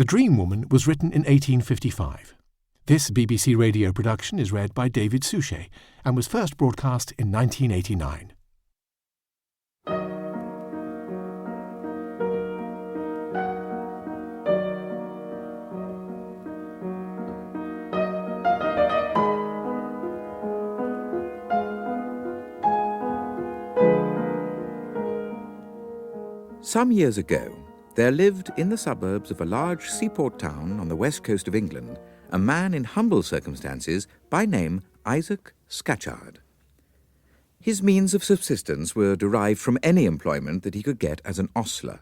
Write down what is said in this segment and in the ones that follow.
The Dream Woman was written in 1855. This BBC radio production is read by David Suchet and was first broadcast in 1989. Some years ago, there lived in the suburbs of a large seaport town on the west coast of England a man in humble circumstances by name Isaac Scatchard. His means of subsistence were derived from any employment that he could get as an ostler.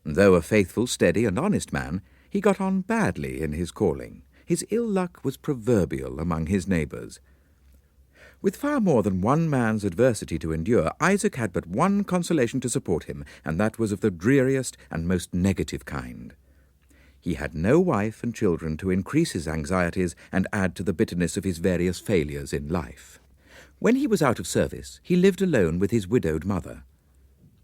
Though a faithful, steady and honest man, he got on badly in his calling. His ill luck was proverbial among his neighbours. With far more than one man's adversity to endure, Isaac had but one consolation to support him, and that was of the dreariest and most negative kind. He had no wife and children to increase his anxieties and add to the bitterness of his various failures in life. When he was out of service, he lived alone with his widowed mother.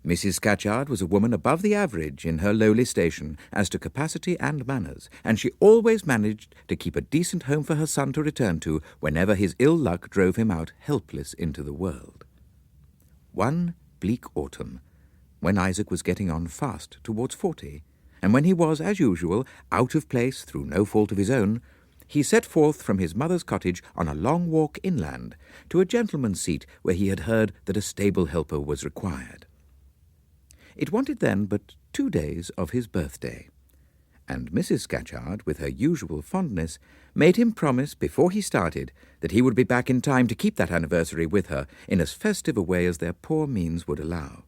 Mrs. Scatchard was a woman above the average in her lowly station as to capacity and manners, and she always managed to keep a decent home for her son to return to whenever his ill luck drove him out helpless into the world. One bleak autumn, when Isaac was getting on fast towards 40, and when he was, as usual, out of place through no fault of his own, he set forth from his mother's cottage on a long walk inland to a gentleman's seat where he had heard that a stable helper was required. It wanted then but 2 days of his birthday, and Mrs. Scatchard, with her usual fondness, made him promise before he started that he would be back in time to keep that anniversary with her in as festive a way as their poor means would allow.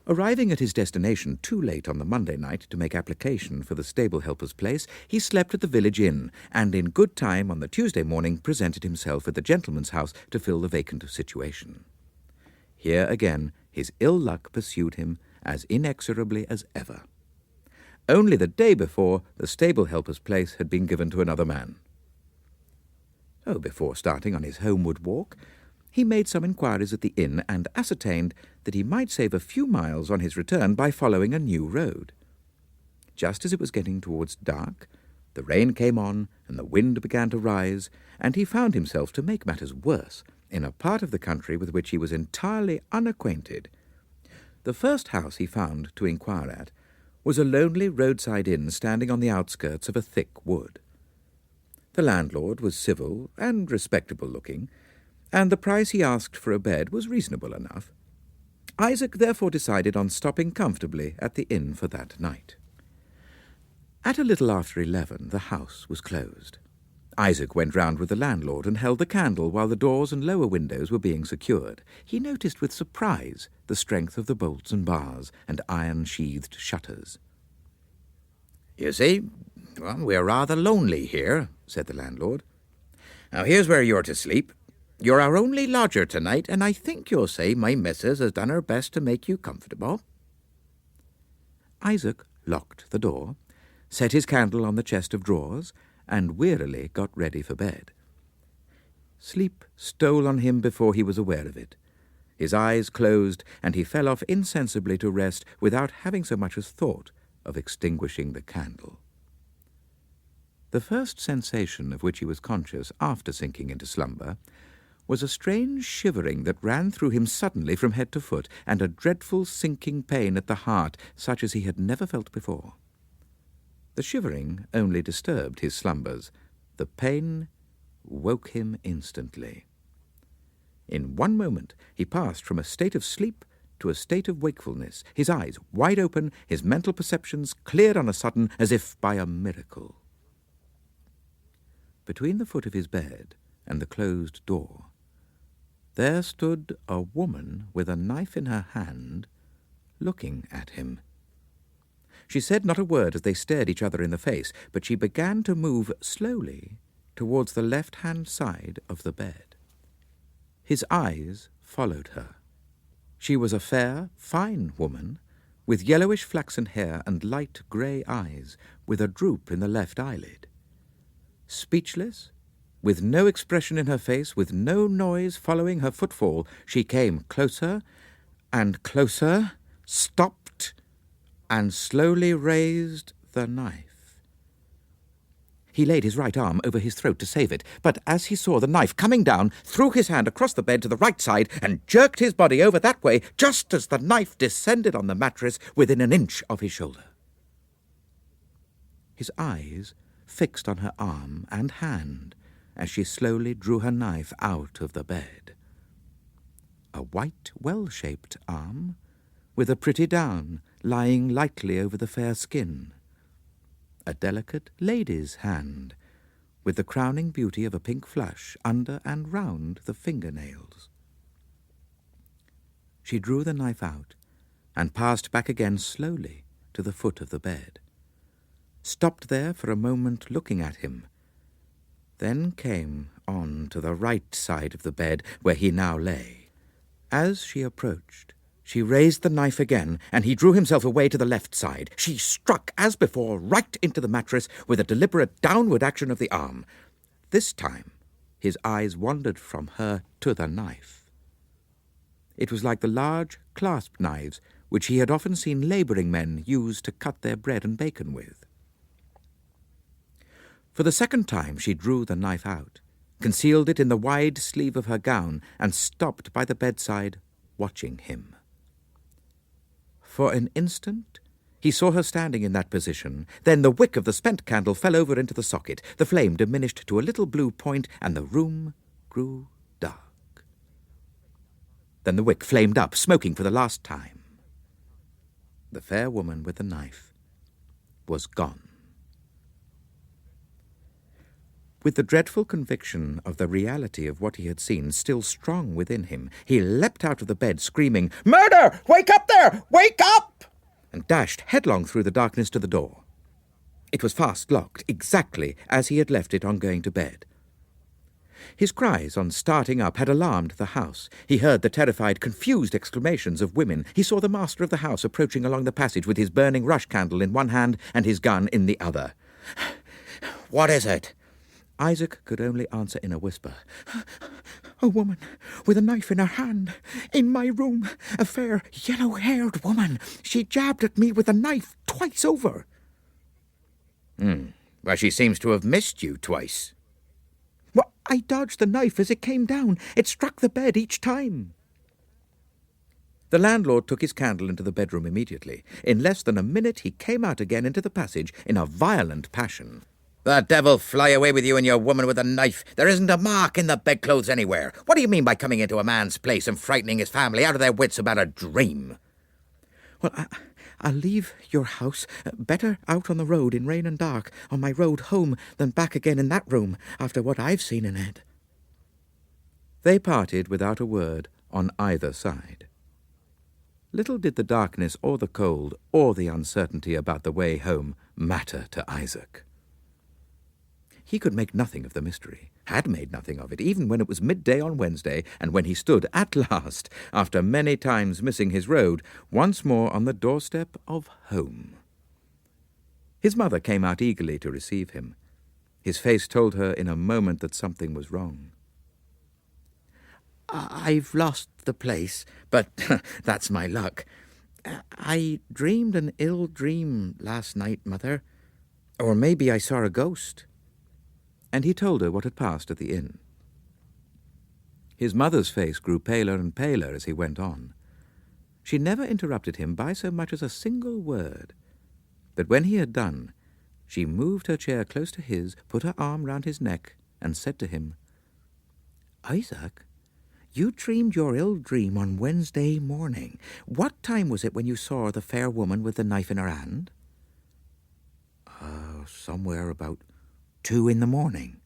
Arriving at his destination too late on the Monday night to make application for the stable helper's place, he slept at the village inn, and in good time on the Tuesday morning presented himself at the gentleman's house to fill the vacant situation. Here again his ill luck pursued him as inexorably as ever. Only the day before, the stable helper's place had been given to another man. So before starting on his homeward walk, he made some inquiries at the inn and ascertained that he might save a few miles on his return by following a new road. Just as it was getting towards dark, the rain came on and the wind began to rise, and he found himself, to make matters worse, in a part of the country with which he was entirely unacquainted. The first house he found to inquire at was a lonely roadside inn standing on the outskirts of a thick wood. The landlord was civil and respectable-looking, and the price he asked for a bed was reasonable enough. Isaac therefore decided on stopping comfortably at the inn for that night. At a little after 11, the house was closed. Isaac went round with the landlord and held the candle while the doors and lower windows were being secured. He noticed with surprise the strength of the bolts and bars and iron-sheathed shutters. "You see, we're rather lonely here," said the landlord. "Now here's where you're to sleep. You're our only lodger tonight, and I think you'll say my missus has done her best to make you comfortable." Isaac locked the door, set his candle on the chest of drawers, and wearily got ready for bed. Sleep stole on him before he was aware of it. His eyes closed, and he fell off insensibly to rest without having so much as thought of extinguishing the candle. The first sensation of which he was conscious after sinking into slumber was a strange shivering that ran through him suddenly from head to foot, and a dreadful sinking pain at the heart such as he had never felt before. The shivering only disturbed his slumbers. The pain woke him instantly. In one moment he passed from a state of sleep to a state of wakefulness, his eyes wide open, his mental perceptions cleared on a sudden as if by a miracle. Between the foot of his bed and the closed door, there stood a woman with a knife in her hand, looking at him. She said not a word as they stared each other in the face, but she began to move slowly towards the left-hand side of the bed. His eyes followed her. She was a fair, fine woman, with yellowish flaxen hair and light grey eyes, with a droop in the left eyelid. Speechless, with no expression in her face, with no noise following her footfall, she came closer and closer, stopped, and slowly raised the knife. He laid his right arm over his throat to save it, but as he saw the knife coming down, threw his hand across the bed to the right side and jerked his body over that way just as the knife descended on the mattress within an inch of his shoulder. His eyes fixed on her arm and hand as she slowly drew her knife out of the bed. A white, well-shaped arm, with a pretty down lying lightly over the fair skin. A delicate lady's hand, with the crowning beauty of a pink flush under and round the fingernails. She drew the knife out and passed back again slowly to the foot of the bed, stopped there for a moment looking at him, then came on to the right side of the bed where he now lay. As she approached, she raised the knife again, and he drew himself away to the left side. She struck, as before, right into the mattress with a deliberate downward action of the arm. This time, his eyes wandered from her to the knife. It was like the large clasp knives which he had often seen labouring men use to cut their bread and bacon with. For the second time she drew the knife out, concealed it in the wide sleeve of her gown, and stopped by the bedside, watching him. For an instant, he saw her standing in that position. Then the wick of the spent candle fell over into the socket. The flame diminished to a little blue point, and the room grew dark. Then the wick flamed up, smoking for the last time. The fair woman with the knife was gone. With the dreadful conviction of the reality of what he had seen still strong within him, he leapt out of the bed, screaming, "Murder! Wake up there! Wake up!" and dashed headlong through the darkness to the door. It was fast locked, exactly as he had left it on going to bed. His cries on starting up had alarmed the house. He heard the terrified, confused exclamations of women. He saw the master of the house approaching along the passage with his burning rush candle in one hand and his gun in the other. "What is it?" Isaac could only answer in a whisper. "A woman with a knife in her hand, in my room, a fair, yellow-haired woman. She jabbed at me with a knife twice over." Well, she seems to have missed you twice." "Well, I dodged the knife as it came down. It struck the bed each time." The landlord took his candle into the bedroom immediately. In less than a minute he came out again into the passage in a violent passion. "The devil fly away with you and your woman with a knife. There isn't a mark in the bedclothes anywhere. What do you mean by coming into a man's place and frightening his family out of their wits about a dream?" "Well, I'll leave your house. Better out on the road in rain and dark, on my road home, than back again in that room, after what I've seen in it." They parted without a word on either side. Little did the darkness or the cold or the uncertainty about the way home matter to Isaac. He could make nothing of the mystery, had made nothing of it, even when it was midday on Wednesday, and when he stood at last, after many times missing his road, once more on the doorstep of home. His mother came out eagerly to receive him. His face told her in a moment that something was wrong. "I've lost the place, but that's my luck. I dreamed an ill dream last night, Mother. Or maybe I saw a ghost." And he told her what had passed at the inn. His mother's face grew paler and paler as he went on. She never interrupted him by so much as a single word. But when he had done, she moved her chair close to his, put her arm round his neck, and said to him, "Isaac, you dreamed your ill dream on Wednesday morning. What time was it when you saw the fair woman with the knife in her hand?" "Somewhere about 2 a.m.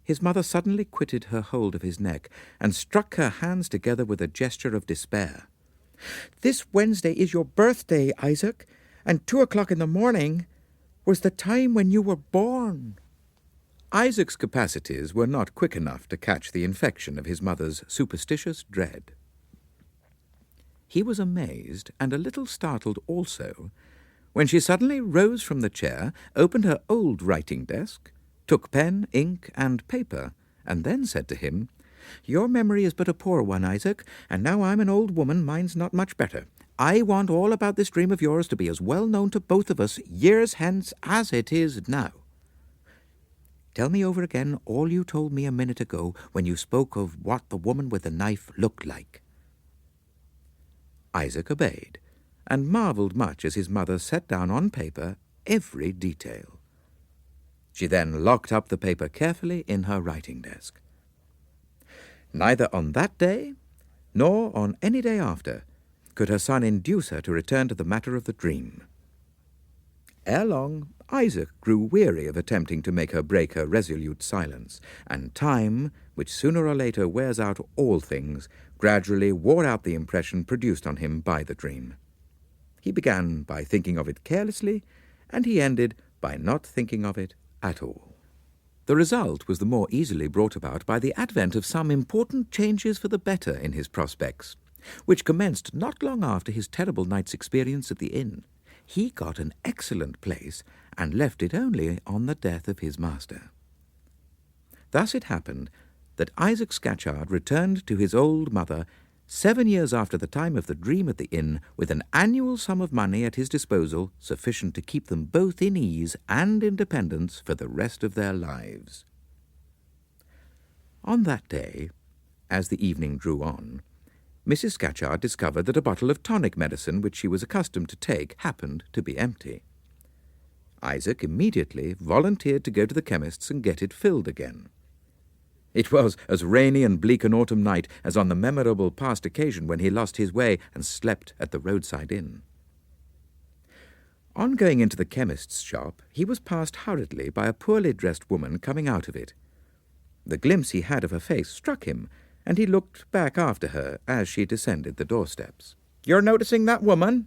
His mother suddenly quitted her hold of his neck and struck her hands together with a gesture of despair. "This Wednesday is your birthday, Isaac, and 2 a.m. was the time when you were born." Isaac's capacities were not quick enough to catch the infection of his mother's superstitious dread. He was amazed and a little startled also when she suddenly rose from the chair, opened her old writing desk, took pen, ink, and paper, and then said to him, "Your memory is but a poor one, Isaac, and now I'm an old woman, mine's not much better. I want all about this dream of yours to be as well known to both of us years hence as it is now. Tell me over again all you told me a minute ago when you spoke of what the woman with the knife looked like." Isaac obeyed, and marvelled much as his mother set down on paper every detail. She then locked up the paper carefully in her writing desk. Neither on that day, nor on any day after, could her son induce her to return to the matter of the dream. Ere long, Isaac grew weary of attempting to make her break her resolute silence, and time, which sooner or later wears out all things, gradually wore out the impression produced on him by the dream. He began by thinking of it carelessly, and he ended by not thinking of it at all. The result was the more easily brought about by the advent of some important changes for the better in his prospects, which commenced not long after his terrible night's experience at the inn. He got an excellent place, and left it only on the death of his master. Thus it happened that Isaac Scatchard returned to his old mother 7 years after the time of the dream at the inn, with an annual sum of money at his disposal sufficient to keep them both in ease and independence for the rest of their lives. On that day, as the evening drew on, Mrs. Scatchard discovered that a bottle of tonic medicine which she was accustomed to take happened to be empty. Isaac immediately volunteered to go to the chemist's and get it filled again. It was as rainy and bleak an autumn night as on the memorable past occasion when he lost his way and slept at the roadside inn. On going into the chemist's shop, he was passed hurriedly by a poorly dressed woman coming out of it. The glimpse he had of her face struck him, and he looked back after her as she descended the doorsteps. "You're noticing that woman?"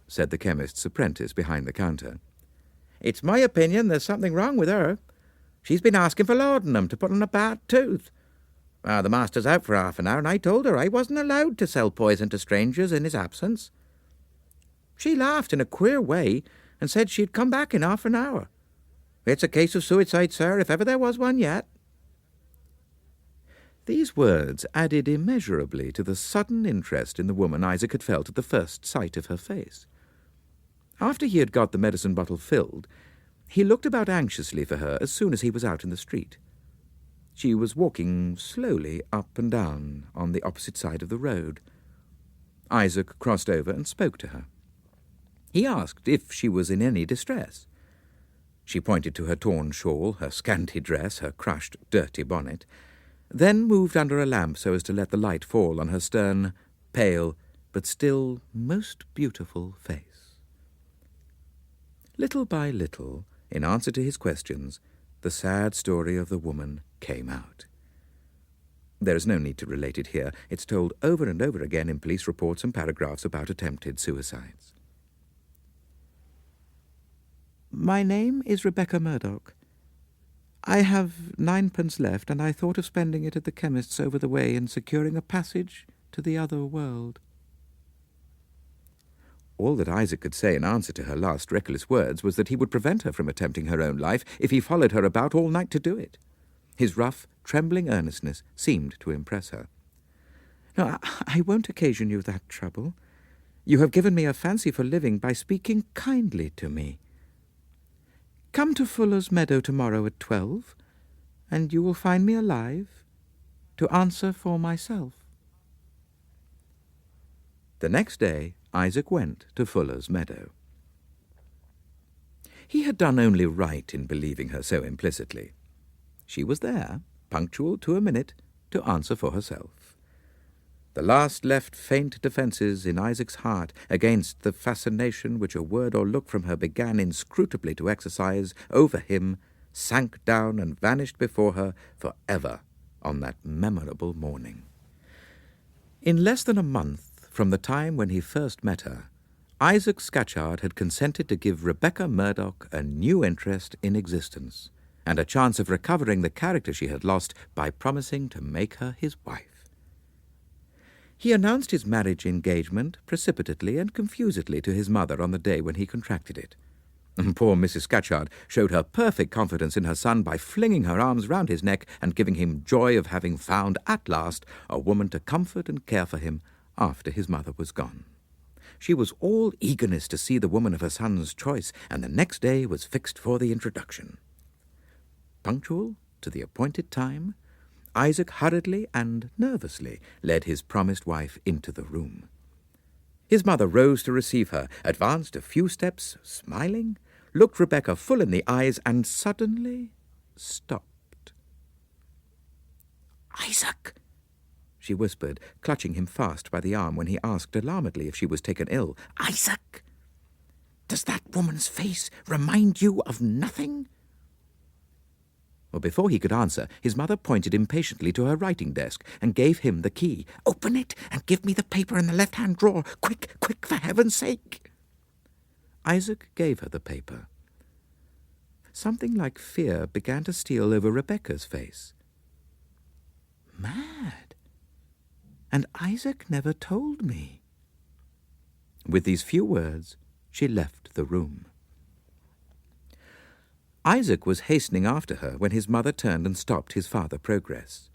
said the chemist's apprentice behind the counter. "It's my opinion there's something wrong with her. She's been asking for laudanum to put on a bad tooth. The master's out for half an hour, and I told her I wasn't allowed to sell poison to strangers in his absence. She laughed in a queer way and said she'd come back in half an hour. It's a case of suicide, sir, if ever there was one yet." These words added immeasurably to the sudden interest in the woman Isaac had felt at the first sight of her face. After he had got the medicine bottle filled, he looked about anxiously for her as soon as he was out in the street. She was walking slowly up and down on the opposite side of the road. Isaac crossed over and spoke to her. He asked if she was in any distress. She pointed to her torn shawl, her scanty dress, her crushed, dirty bonnet, then moved under a lamp so as to let the light fall on her stern, pale, but still most beautiful face. Little by little, in answer to his questions, the sad story of the woman came out. There is no need to relate it here. It's told over and over again in police reports and paragraphs about attempted suicides. "My name is Rebecca Murdoch. I have 9p left, and I thought of spending it at the chemist's over the way in securing a passage to the other world." All that Isaac could say in answer to her last reckless words was that he would prevent her from attempting her own life if he followed her about all night to do it. His rough, trembling earnestness seemed to impress her. "No, I won't occasion you that trouble. You have given me a fancy for living by speaking kindly to me. Come to Fuller's Meadow tomorrow at 12, and you will find me alive to answer for myself." The next day Isaac went to Fuller's Meadow. He had done only right in believing her so implicitly. She was there, punctual to a minute, to answer for herself. The last left faint defences in Isaac's heart against the fascination which a word or look from her began inscrutably to exercise over him sank down and vanished before her for ever on that memorable morning. In less than a month from the time when he first met her, Isaac Scatchard had consented to give Rebecca Murdoch a new interest in existence, and a chance of recovering the character she had lost by promising to make her his wife. He announced his marriage engagement precipitately and confusedly to his mother on the day when he contracted it. And poor Mrs. Scatchard showed her perfect confidence in her son by flinging her arms round his neck and giving him joy of having found at last a woman to comfort and care for him after his mother was gone. she was all eagerness to see the woman of her son's choice, and the next day was fixed for the introduction. Punctual to the appointed time, Isaac hurriedly and nervously led his promised wife into the room. His mother rose to receive her, advanced a few steps, smiling, looked Rebecca full in the eyes, and suddenly stopped. "Isaac!" she whispered, clutching him fast by the arm when he asked alarmedly if she was taken ill. "Isaac! Does that woman's face remind you of nothing?" Well, before he could answer, his mother pointed impatiently to her writing desk and gave him the key. "Open it and give me the paper in the left-hand drawer. Quick, quick, for heaven's sake!" Isaac gave her the paper. Something like fear began to steal over Rebecca's face. "Mad! And Isaac never told me." With these few words, she left the room. Isaac was hastening after her when his mother turned and stopped his farther progress.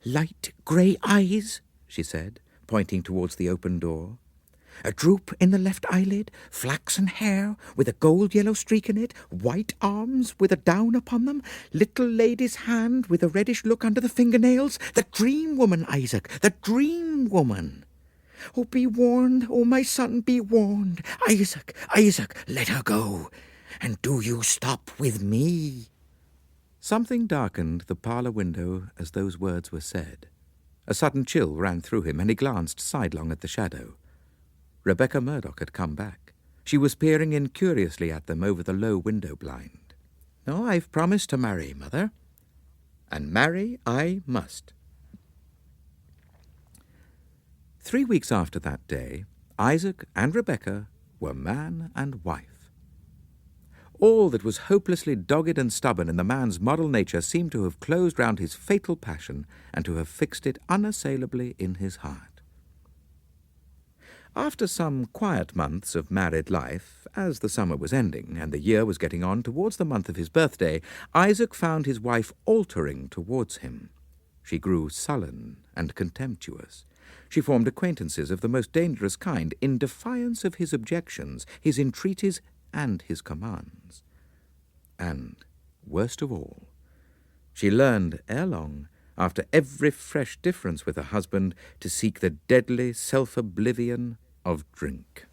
"Light grey eyes," she said, pointing towards the open door. "A droop in the left eyelid, flaxen hair with a gold-yellow streak in it, white arms with a down upon them, little lady's hand with a reddish look under the fingernails. The dream woman, Isaac, the dream woman. Oh, be warned, oh, my son, be warned. Isaac, Isaac, let her go. And do you stop with me?" Something darkened the parlour window as those words were said. A sudden chill ran through him, and he glanced sidelong at the shadow. Rebecca Murdoch had come back. She was peering in curiously at them over the low window blind. "No, I've promised to marry, Mother. And marry I must." 3 weeks after that day, Isaac and Rebecca were man and wife. All that was hopelessly dogged and stubborn in the man's model nature seemed to have closed round his fatal passion and to have fixed it unassailably in his heart. After some quiet months of married life, as the summer was ending and the year was getting on towards the month of his birthday, Isaac found his wife altering towards him. She grew sullen and contemptuous. She formed acquaintances of the most dangerous kind in defiance of his objections, his entreaties, and his commands. And, worst of all, she learned ere long, after every fresh difference with her husband, to seek the deadly self-oblivion of drink.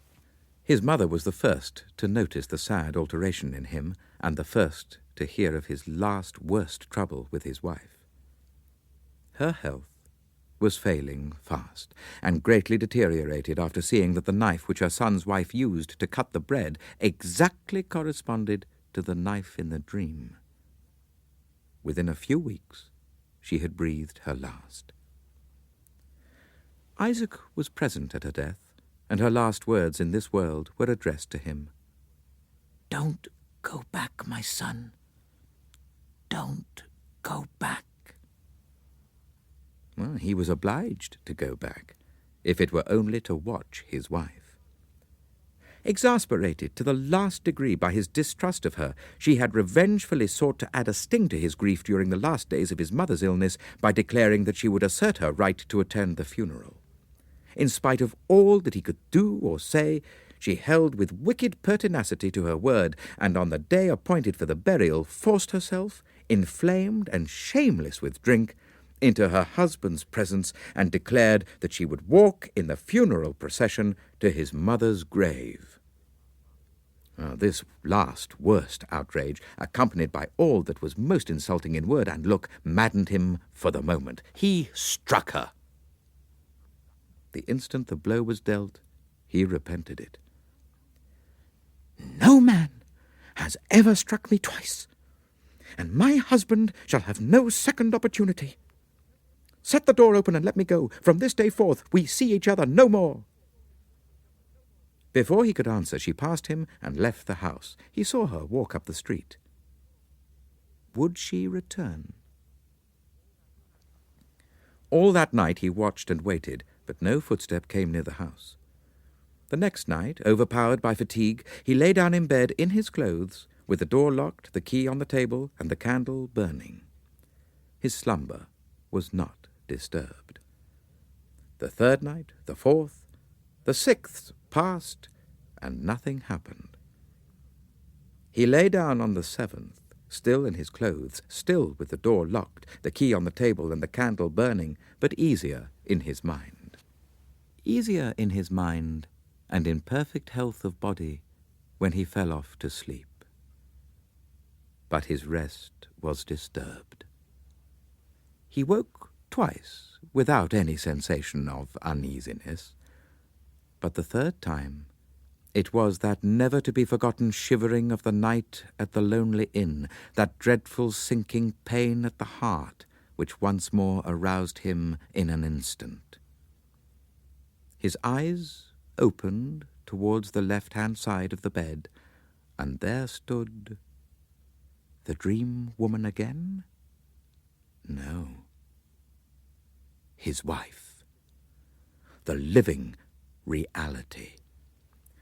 His mother was the first to notice the sad alteration in him, and the first to hear of his last worst trouble with his wife. Her health was failing fast, and greatly deteriorated after seeing that the knife which her son's wife used to cut the bread exactly corresponded to the knife in the dream. Within a few weeks, she had breathed her last. Isaac was present at her death, and her last words in this world were addressed to him. "Don't go back, my son. Don't go back." Well, he was obliged to go back, if it were only to watch his wife. Exasperated to the last degree by his distrust of her, she had revengefully sought to add a sting to his grief during the last days of his mother's illness by declaring that she would assert her right to attend the funeral. In spite of all that he could do or say, she held with wicked pertinacity to her word, and on the day appointed for the burial forced herself, inflamed and shameless with drink, into her husband's presence and declared that she would walk in the funeral procession to his mother's grave. This last worst outrage, accompanied by all that was most insulting in word and look, maddened him for the moment. He struck her. The instant the blow was dealt, he repented it. "No man has ever struck me twice, and my husband shall have no second opportunity. Set the door open and let me go. From this day forth we see each other no more." Before he could answer, she passed him and left the house. He saw her walk up the street. Would she return? All that night he watched and waited, but no footstep came near the house. The next night, overpowered by fatigue, he lay down in bed in his clothes, with the door locked, the key on the table, and the candle burning. His slumber was not disturbed. The third night, the fourth, the sixth passed, and nothing happened. He lay down on the 7th, still in his clothes, still with the door locked, the key on the table and the candle burning, but easier in his mind. Easier in his mind and in perfect health of body when he fell off to sleep. But his rest was disturbed. He woke twice without any sensation of uneasiness, but the third time it was that never-to-be-forgotten shivering of the night at the lonely inn, that dreadful sinking pain at the heart, which once more aroused him in an instant. His eyes opened towards the left-hand side of the bed, and there stood the dream woman again? No. His wife. The living reality,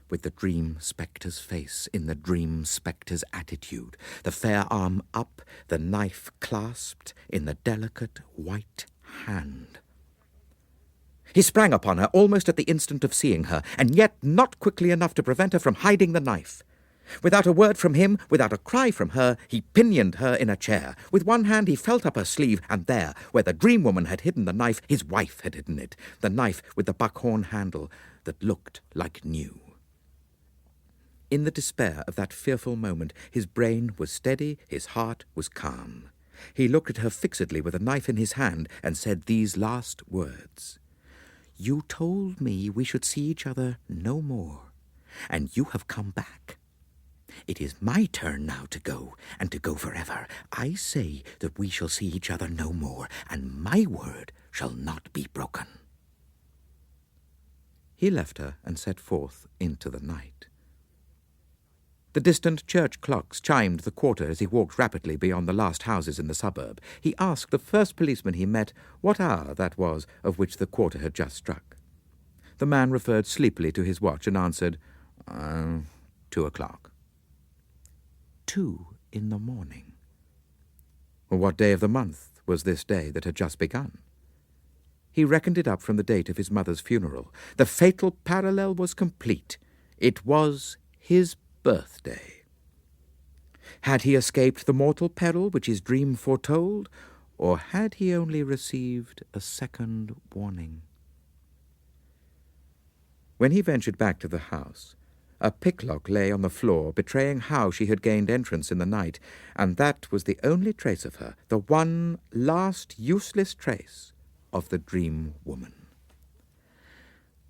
with the dream spectre's face in the dream spectre's attitude, the fair arm up, the knife clasped in the delicate white hand. He sprang upon her almost at the instant of seeing her, and yet not quickly enough to prevent her from hiding the knife. Without a word from him, without a cry from her, he pinioned her in a chair. With one hand he felt up her sleeve, and there, where the dream woman had hidden the knife, his wife had hidden it, the knife with the buckhorn handle that looked like new. In the despair of that fearful moment, his brain was steady, his heart was calm. He looked at her fixedly with a knife in his hand and said these last words. "You told me we should see each other no more, and you have come back. It is my turn now to go, and to go forever. I say that we shall see each other no more, and my word shall not be broken." He left her and set forth into the night. The distant church clocks chimed the quarter as he walked rapidly beyond the last houses in the suburb. He asked the first policeman he met what hour that was of which the quarter had just struck. The man referred sleepily to his watch and answered, 2 o'clock. 2 in the morning. What day of the month was this day that had just begun? He reckoned it up from the date of his mother's funeral. The fatal parallel was complete. It was his birthday. Had he escaped the mortal peril which his dream foretold, or had he only received a second warning? When he ventured back to the house, a picklock lay on the floor, betraying how she had gained entrance in the night, and that was the only trace of her, the one last useless trace of the dream woman.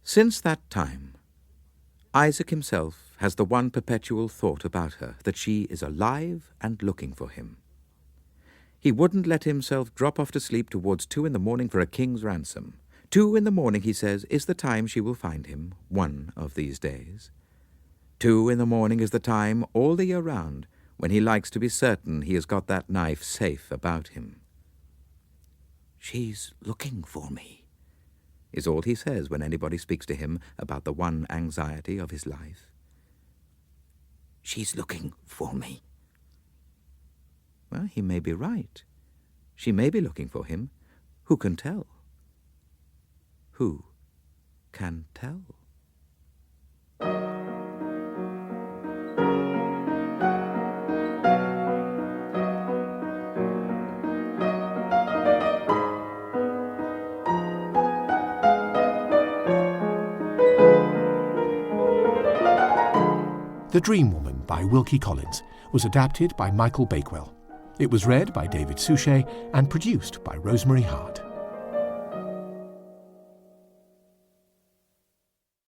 Since that time, Isaac himself has the one perpetual thought about her, that she is alive and looking for him. He wouldn't let himself drop off to sleep towards 2 in the morning for a king's ransom. 2 in the morning, he says, is the time she will find him, one of these days. 2 in the morning is the time, all the year round, when he likes to be certain he has got that knife safe about him. "She's looking for me," is all he says when anybody speaks to him about the one anxiety of his life. "She's looking for me." Well, he may be right. She may be looking for him. Who can tell? Who can tell? The Dream Woman by Wilkie Collins was adapted by Michael Bakewell. It was read by David Suchet and produced by Rosemary Hart.